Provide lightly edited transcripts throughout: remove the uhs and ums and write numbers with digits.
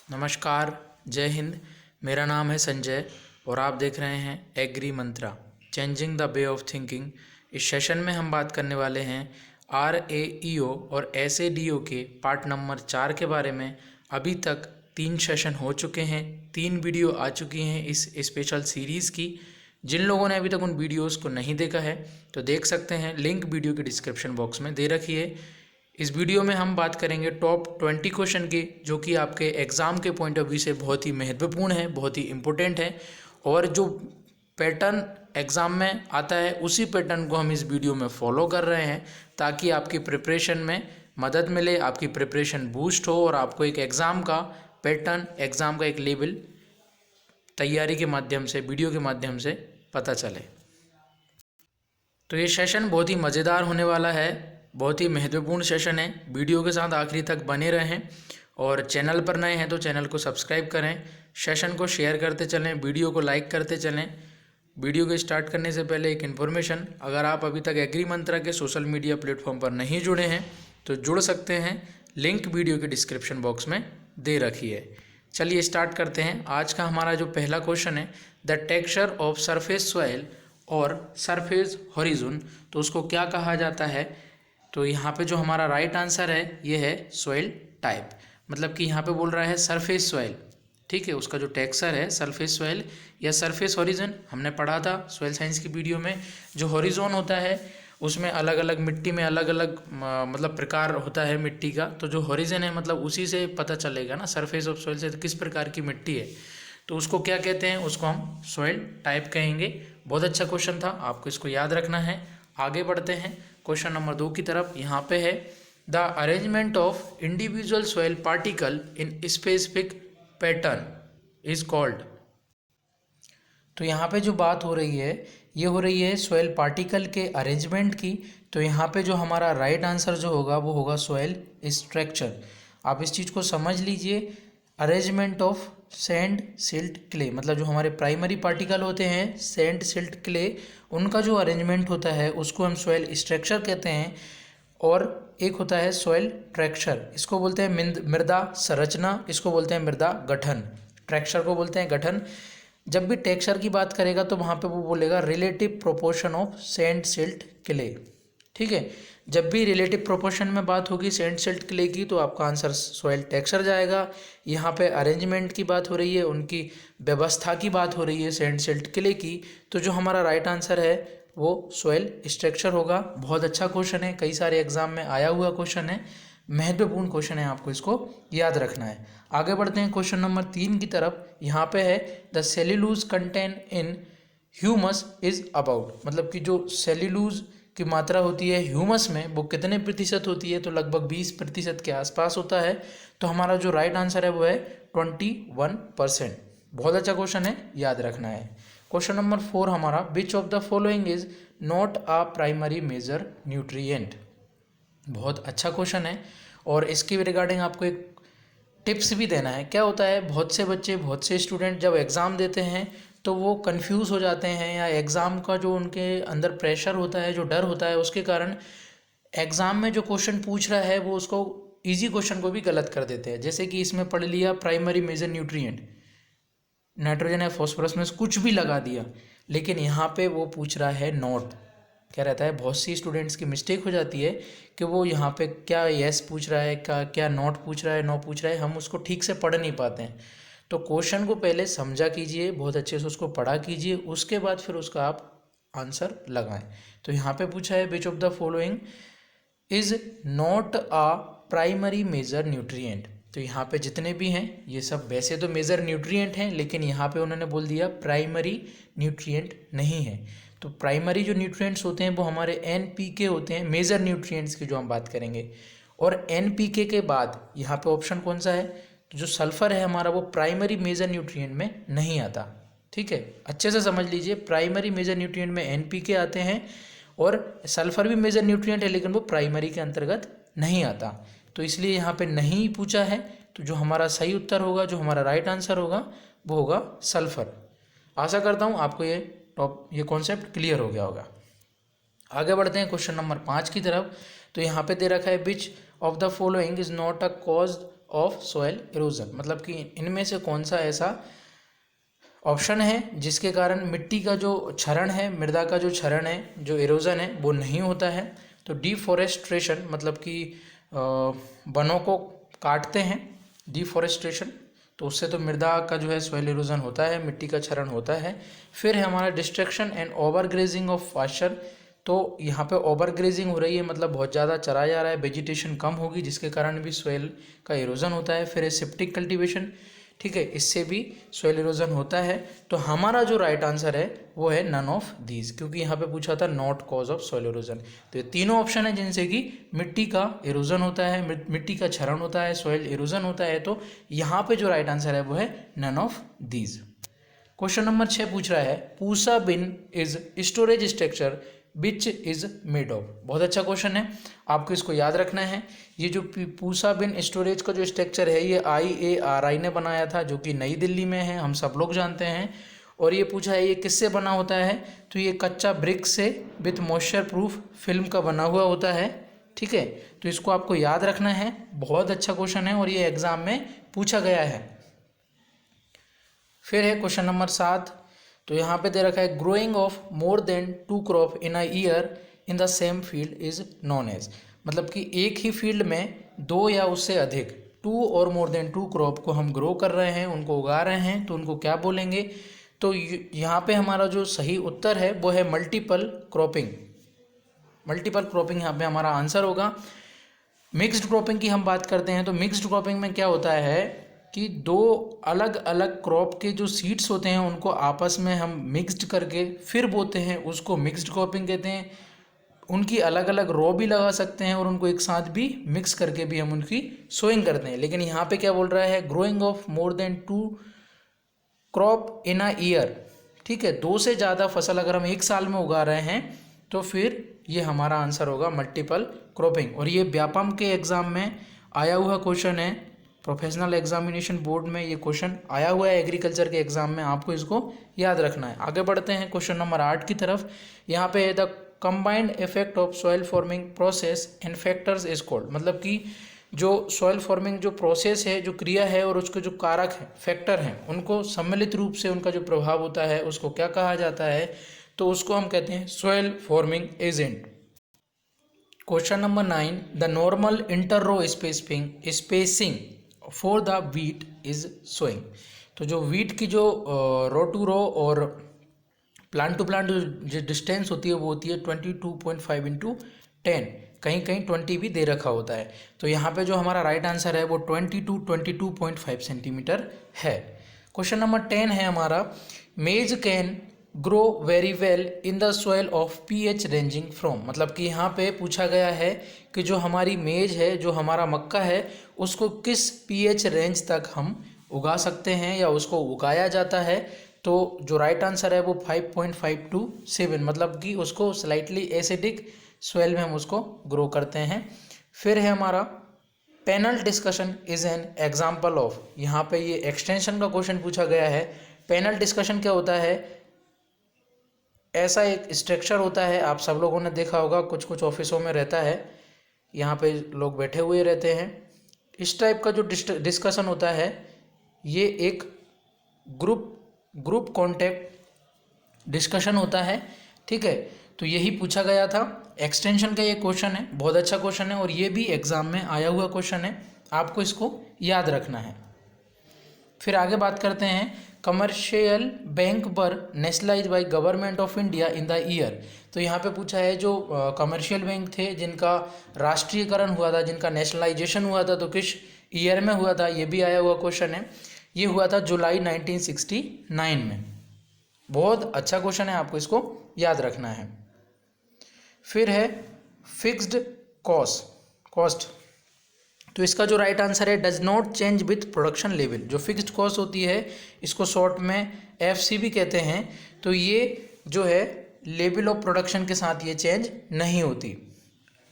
नमस्कार, जय हिंद। मेरा नाम है संजय और आप देख रहे हैं agri mantra, changing the way of thinking. इस सेशन में हम बात करने वाले हैं RAEO और SADO के पार्ट नंबर 4 के बारे में। अभी तक 3 सेशन हो चुके हैं, 3 वीडियो आ चुकी हैं इस स्पेशल सीरीज़ की। जिन लोगों ने अभी तक उन वीडियोस को नहीं देखा है तो देख सकते हैं, लिंक वीडियो के डिस्क्रिप्शन बॉक्स में दे रखी है। इस वीडियो में हम बात करेंगे टॉप 20 क्वेश्चन की, जो कि आपके एग्ज़ाम के पॉइंट ऑफ व्यू से बहुत ही महत्वपूर्ण है, बहुत ही इम्पोर्टेंट है। और जो पैटर्न एग्ज़ाम में आता है उसी पैटर्न को हम इस वीडियो में फॉलो कर रहे हैं, ताकि आपकी प्रिपरेशन में मदद मिले, आपकी प्रिपरेशन बूस्ट हो और आपको एक एग्ज़ाम का पैटर्न, एग्ज़ाम का एक लेवल तैयारी के माध्यम से, वीडियो के माध्यम से पता चले। तो ये सेशन बहुत ही मज़ेदार होने वाला है, बहुत ही महत्वपूर्ण सेशन है। वीडियो के साथ आखिरी तक बने रहें और चैनल पर नए हैं तो चैनल को सब्सक्राइब करें, सेशन को शेयर करते चलें, वीडियो को लाइक करते चलें। वीडियो को स्टार्ट करने से पहले एक इन्फॉर्मेशन, अगर आप अभी तक एग्री मंत्रा के सोशल मीडिया प्लेटफॉर्म पर नहीं जुड़े हैं तो जुड़ सकते हैं, लिंक वीडियो के डिस्क्रिप्शन बॉक्स में दे रखी है। चलिए स्टार्ट करते हैं। आज का हमारा जो पहला क्वेश्चन है, the texture of surface soil और सरफेस हॉरिजॉन, तो उसको क्या कहा जाता है? तो यहाँ पे जो हमारा राइट आंसर है ये है सॉइल टाइप। मतलब कि यहाँ पे बोल रहा है सरफेस सॉइल, ठीक है, उसका जो टेक्सचर है सरफेस सॉइल या सरफेस हॉरिजॉन। हमने पढ़ा था सॉइल साइंस की वीडियो में, जो हॉरिजॉन होता है उसमें अलग अलग मिट्टी में अलग अलग मतलब प्रकार होता है मिट्टी का। तो जो हॉरिजॉन है मतलब उसी से पता चलेगा ना सरफेस ऑफ सॉइल से किस प्रकार की मिट्टी है, तो उसको क्या कहते हैं, उसको हम सॉइल टाइप कहेंगे। बहुत अच्छा क्वेश्चन था, आपको इसको याद रखना है। आगे बढ़ते हैं क्वेश्चन नंबर 2 की तरफ। यहाँ पे है the arrangement of individual soil particle in specific pattern is called. तो यहाँ पे जो बात हो रही है ये हो रही है सॉइल पार्टिकल के अरेंजमेंट की। तो यहाँ पे जो हमारा राइट आंसर जो होगा वो होगा सॉइल स्ट्रक्चर। आप इस चीज़ को समझ लीजिए। Arrangement of sand silt clay, मतलब जो हमारे प्राइमरी पार्टिकल होते हैं सैंड सिल्ट क्ले, उनका जो अरेंजमेंट होता है उसको हम सॉइल स्ट्रक्चर कहते हैं। और एक होता है सॉइल ट्रैक्चर, इसको बोलते हैं मृदा संरचना, इसको बोलते हैं मृदा गठन। ट्रैक्चर को बोलते हैं गठन। जब भी टेक्सचर की बात करेगा तो वहाँ पे वो बोलेगा relative proportion of sand silt clay, ठीक है। जब भी रिलेटिव प्रोपोर्शन में बात होगी सैंड सिल्ट क्ले की तो आपका आंसर सॉइल टेक्सचर जाएगा। यहाँ पे अरेंजमेंट की बात हो रही है, उनकी व्यवस्था की बात हो रही है सैंड सिल्ट क्ले की, तो जो हमारा राइट आंसर है वो सॉइल स्ट्रक्चर होगा। बहुत अच्छा क्वेश्चन है, कई सारे एग्जाम में आया हुआ क्वेश्चन है, महत्वपूर्ण क्वेश्चन है, आपको इसको याद रखना है। आगे बढ़ते हैं क्वेश्चन नंबर 3 की तरफ। यहाँ पे है the cellulose content in humus is about, मतलब कि जो सेल्यूलोज की मात्रा होती है ह्यूमस में वो कितने प्रतिशत होती है, तो लगभग 20% के आसपास होता है। तो हमारा जो राइट आंसर है वो है 21%। बहुत अच्छा क्वेश्चन है, याद रखना है। क्वेश्चन नंबर 4 हमारा, which of the following is not a primary major nutrient. बहुत अच्छा क्वेश्चन है और इसके रिगार्डिंग आपको एक टिप्स भी देना है। क्या होता है, बहुत से बच्चे, बहुत से स्टूडेंट जब एग्ज़ाम देते हैं तो वो कंफ्यूज हो जाते हैं, या एग्ज़ाम का जो उनके अंदर प्रेशर होता है, जो डर होता है, उसके कारण एग्ज़ाम में जो क्वेश्चन पूछ रहा है वो उसको इजी क्वेश्चन को भी गलत कर देते हैं। जैसे कि इसमें पढ़ लिया प्राइमरी मेजर न्यूट्रिएंट, नाइट्रोजन या फॉस्फोरस में कुछ भी लगा दिया, लेकिन यहाँ पे वो पूछ रहा है नॉट। क्या रहता है, बहुत सी स्टूडेंट्स की मिस्टेक हो जाती है कि वो यहाँ पे क्या यस पूछ रहा है, क्या नॉट पूछ रहा है, नो पूछ रहा है, हम उसको ठीक से पढ़ नहीं पाते हैं। तो क्वेश्चन को पहले समझा कीजिए, बहुत अच्छे से उसको पढ़ा कीजिए, उसके बाद फिर उसका आप आंसर लगाएं। तो यहाँ पे पूछा है which of the following is not a primary major nutrient. तो यहाँ पे जितने भी हैं ये सब वैसे तो मेजर न्यूट्रिएंट हैं, लेकिन यहाँ पे उन्होंने बोल दिया प्राइमरी न्यूट्रिएंट नहीं है। तो प्राइमरी जो न्यूट्रिएंट्स होते हैं वो हमारे NPK होते हैं, मेजर न्यूट्रिएंट्स की जो हम बात करेंगे। और NPK के बाद यहाँ पे ऑप्शन कौन सा है, तो जो सल्फर है हमारा वो प्राइमरी मेजर न्यूट्रिएंट में नहीं आता, ठीक है। अच्छे से समझ लीजिए, प्राइमरी मेजर न्यूट्रिएंट में NPK आते हैं और सल्फर भी मेजर न्यूट्रिएंट है लेकिन वो प्राइमरी के अंतर्गत नहीं आता। तो इसलिए यहाँ पे नहीं पूछा है। तो जो हमारा सही उत्तर होगा, जो हमारा राइट आंसर होगा वो होगा सल्फर। आशा करता हूँ आपको ये कॉन्सेप्ट क्लियर हो गया होगा। आगे बढ़ते हैं क्वेश्चन नंबर 5 की तरफ। तो यहाँ पे दे रखा है which of the following is not a cause of soil erosion, मतलब कि इनमें से कौन सा ऐसा ऑप्शन है जिसके कारण मिट्टी का जो क्षरण है, मृदा का जो क्षरण है, जो इरोजन है वो नहीं होता है। तो डिफॉरेस्ट्रेशन मतलब कि वनों को काटते हैं, डिफॉरेस्ट्रेशन, तो उससे तो मृदा का जो है सॉइल इरोजन होता है, मिट्टी का क्षरण होता है। फिर है हमारा destruction and over grazing of pasture, तो यहाँ पे ओवर ग्रेजिंग हो रही है, मतलब बहुत ज़्यादा चराया जा रहा है, वेजिटेशन कम होगी जिसके कारण भी सॉइल का इरोजन होता है। फिर है सेप्टिक कल्टीवेशन, ठीक है, इससे भी सॉइल इरोजन होता है। तो हमारा जो राइट आंसर है वो है नन ऑफ दीज, क्योंकि यहाँ पे पूछा था not cause of soil erosion. तो ये तीनों ऑप्शन है जिनसे कि मिट्टी का इरोजन होता है, मिट्टी का क्षरण होता है, सॉइल इरोजन होता है। तो यहाँ पे जो राइट आंसर है वो है none of these. Question number 6 पूछ रहा है Pusa bin is storage structure which is made of. बहुत अच्छा क्वेश्चन है, आपको इसको याद रखना है। ये जो पूसा बिन स्टोरेज का जो स्ट्रक्चर है ये IARI ने बनाया था, जो कि नई दिल्ली में है, हम सब लोग जानते हैं। और ये पूछा है ये किससे बना होता है, तो ये कच्चा ब्रिक से विथ मॉइस्चर प्रूफ फिल्म का बना हुआ होता है, ठीक है। तो इसको आपको याद रखना है, बहुत अच्छा क्वेश्चन है और ये एग्जाम में पूछा गया है। फिर है क्वेश्चन नंबर 7, तो यहाँ पे दे रखा है growing of more than 2 crop in a year in the same field is known as, मतलब कि एक ही फील्ड में 2 या उससे अधिक 2 और मोर देन 2 क्रॉप को हम ग्रो कर रहे हैं, उनको उगा रहे हैं, तो उनको क्या बोलेंगे। तो यहाँ पे हमारा जो सही उत्तर है वो है मल्टीपल क्रॉपिंग। मल्टीपल क्रॉपिंग यहाँ पे हमारा आंसर होगा। मिक्स्ड क्रॉपिंग की हम बात करते हैं तो मिक्स्ड क्रॉपिंग में क्या होता है कि 2 अलग अलग क्रॉप के जो सीड्स होते हैं उनको आपस में हम मिक्स्ड करके फिर बोते हैं, उसको मिक्स्ड क्रॉपिंग कहते हैं। उनकी अलग अलग रो भी लगा सकते हैं और उनको एक साथ भी मिक्स करके भी हम उनकी सोइंग करते हैं। लेकिन यहाँ पे क्या बोल रहा है, growing of more than 2 crop in a year, ठीक है, 2 से ज़्यादा फसल अगर हम एक साल में उगा रहे हैं तो फिर ये हमारा आंसर होगा मल्टीपल क्रॉपिंग। और ये व्यापम के एग्ज़ाम में आया हुआ क्वेश्चन है, प्रोफेशनल एग्जामिनेशन बोर्ड में ये क्वेश्चन आया हुआ है, एग्रीकल्चर के एग्जाम में, आपको इसको याद रखना है। आगे बढ़ते हैं क्वेश्चन नंबर 8 की तरफ। यहाँ पे the combined effect of soil forming process and factors is called, मतलब कि जो सॉइल फॉर्मिंग जो प्रोसेस है, जो क्रिया है और उसके जो कारक हैं, फैक्टर हैं, उनको सम्मिलित रूप से उनका जो प्रभाव होता है उसको क्या कहा जाता है, तो उसको हम कहते हैं soil forming agent. Question number 9, the normal inter row spacing for the wheat is sowing, तो जो वीट की जो रो टू रो और प्लांट टू प्लांट जो डिस्टेंस होती है वो होती है 22.5 इंटू 10, कहीं कहीं 20 भी दे रखा होता है। तो यहाँ पे जो हमारा राइट आंसर है वो 22.5 सेंटीमीटर है। क्वेश्चन नंबर 10 है हमारा मेज can grow very well in the soil of pH ranging from, मतलब कि यहाँ पे पूछा गया है कि जो हमारी मेज है, जो हमारा मक्का है, उसको किस pH रेंज तक हम उगा सकते हैं या उसको उगाया जाता है। तो जो राइट आंसर है वो 5.5 to 7, मतलब कि उसको स्लाइटली एसिडिक सॉइल में हम उसको ग्रो करते हैं। फिर है हमारा panel discussion is an example of, यहाँ पे ये एक्सटेंशन का क्वेश्चन पूछा गया है। पैनल डिस्कशन क्या होता है, ऐसा एक स्ट्रक्चर होता है, आप सब लोगों ने देखा होगा, कुछ कुछ ऑफिसों में रहता है, यहाँ पे लोग बैठे हुए रहते हैं। इस टाइप का जो डिस्कशन होता है ये एक ग्रुप कॉन्टेक्ट डिस्कशन होता है, ठीक है। तो यही पूछा गया था, एक्सटेंशन का ये क्वेश्चन है, बहुत अच्छा क्वेश्चन है और ये भी एग्जाम में आया हुआ क्वेश्चन है, आपको इसको याद रखना है। फिर आगे बात करते हैं commercial bank were nationalise by government of India in the year, तो यहाँ पे पूछा है जो कमर्शियल बैंक थे जिनका राष्ट्रीयकरण हुआ था, जिनका नेशनलाइजेशन हुआ था, तो किस ईयर में हुआ था, ये भी आया हुआ क्वेश्चन है। ये हुआ था जुलाई 1969 में। बहुत अच्छा क्वेश्चन है, आपको इसको याद रखना है। फिर है फिक्स्ड कॉस्ट, तो इसका जो राइट आंसर है does not change with production level. जो फिक्स्ड कॉस्ट होती है इसको शॉर्ट में FC भी कहते हैं, तो ये जो है लेवल ऑफ प्रोडक्शन के साथ ये चेंज नहीं होती।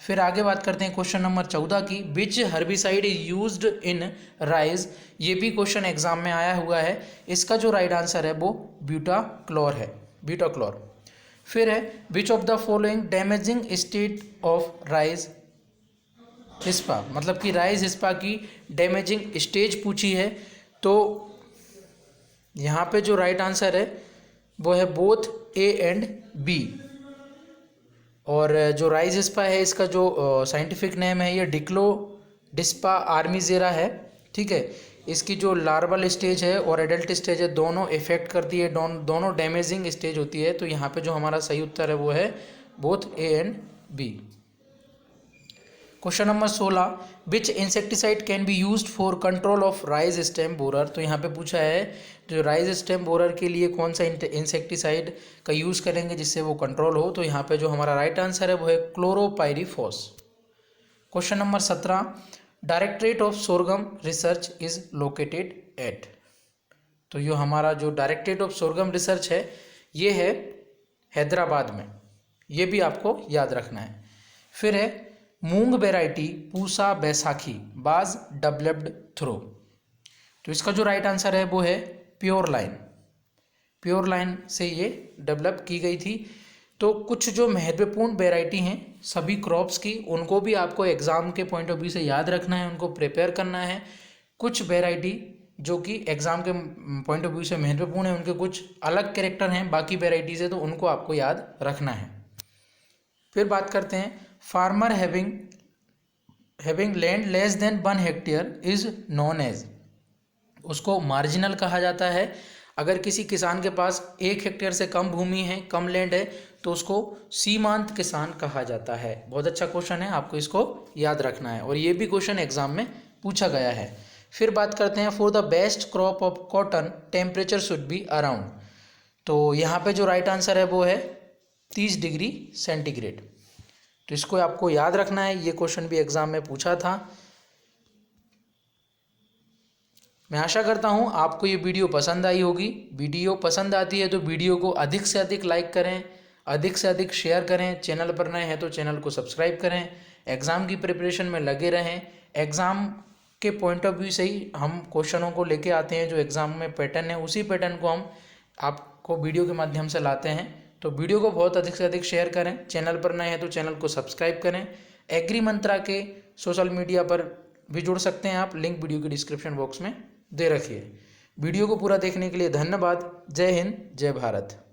फिर आगे बात करते हैं क्वेश्चन नंबर 14 की, which herbicide is used in rice, ये भी क्वेश्चन एग्जाम में आया हुआ है। इसका जो राइट आंसर है वो ब्यूटाक्लोर है, ब्यूटाक्लोर। फिर है which of the following damaging state of rice hispa, मतलब कि राइज हिस्पा की डैमेजिंग स्टेज पूछी है। तो यहाँ पे जो राइट आंसर है वो है बोथ ए एंड बी। और जो राइज हिस्पा है इसका जो साइंटिफिक नेम है ये डिक्लो डिस्पा आर्मीजेरा है, ठीक है। इसकी जो लार्वल स्टेज है और एडल्ट स्टेज है दोनों इफेक्ट करती है, दोनों डैमेजिंग स्टेज होती है। तो यहाँ पे जो हमारा सही उत्तर है वो है both A and B. Question number 16, which insecticide can be used for control of rice stem borer. तो यहाँ पे पूछा है जो राइज स्टेम बोरर के लिए कौन सा इंसेक्टिसाइड का यूज़ करेंगे जिससे वो कंट्रोल हो। तो यहाँ पे जो हमारा राइट आंसर है वो है chlorpyrifos. Question number 17, directorate of sorghum research is located at. तो ये हमारा जो डायरेक्टरेट ऑफ सोरगम रिसर्च है ये है हैदराबाद में, ये भी आपको याद रखना है। फिर है मूंग वेराइटी पूसा बैसाखी बाज डेवलप्ड थ्रो। तो इसका जो राइट आंसर है वो है प्योर लाइन, प्योर लाइन से ये डेवलप की गई थी। तो कुछ जो महत्वपूर्ण वेराइटी हैं सभी क्रॉप्स की, उनको भी आपको एग्ज़ाम के पॉइंट ऑफ व्यू से याद रखना है, उनको प्रिपेयर करना है। कुछ वेराइटी जो कि एग्ज़ाम के पॉइंट ऑफ व्यू से महत्वपूर्ण है, उनके कुछ अलग कैरेक्टर हैं बाकी वेराइटी से, तो उनको आपको याद रखना है। फिर बात करते हैं farmer having land less than 1 hectare is known as. उसको मार्जिनल कहा जाता है। अगर किसी किसान के पास 1 हेक्टेयर से कम भूमि है, कम लैंड है, तो उसको सीमांत किसान कहा जाता है। बहुत अच्छा क्वेश्चन है, आपको इसको याद रखना है और ये भी क्वेश्चन एग्जाम में पूछा गया है। फिर बात करते हैं for the best crop of cotton temperature should be around. तो यहाँ पे जो राइट आंसर है वो है 30 डिग्री सेंटीग्रेड। तो इसको आपको याद रखना है, ये क्वेश्चन भी एग्जाम में पूछा था। मैं आशा करता हूँ आपको ये वीडियो पसंद आई होगी। वीडियो पसंद आती है तो वीडियो को अधिक से अधिक लाइक करें, अधिक से अधिक शेयर करें। चैनल पर नए हैं तो चैनल को सब्सक्राइब करें। एग्ज़ाम की प्रिपरेशन में लगे रहें। एग्ज़ाम के पॉइंट ऑफ व्यू से ही हम क्वेश्चनों को लेके आते हैं, जो एग्ज़ाम में पैटर्न है उसी पैटर्न को हम आपको वीडियो के माध्यम से लाते हैं। तो वीडियो को बहुत अधिक से अधिक शेयर करें। चैनल पर नए हैं तो चैनल को सब्सक्राइब करें। एग्री मंत्रा के सोशल मीडिया पर भी जुड़ सकते हैं आप, लिंक वीडियो के डिस्क्रिप्शन बॉक्स में दे रखिए। वीडियो को पूरा देखने के लिए धन्यवाद। जय हिंद, जय भारत।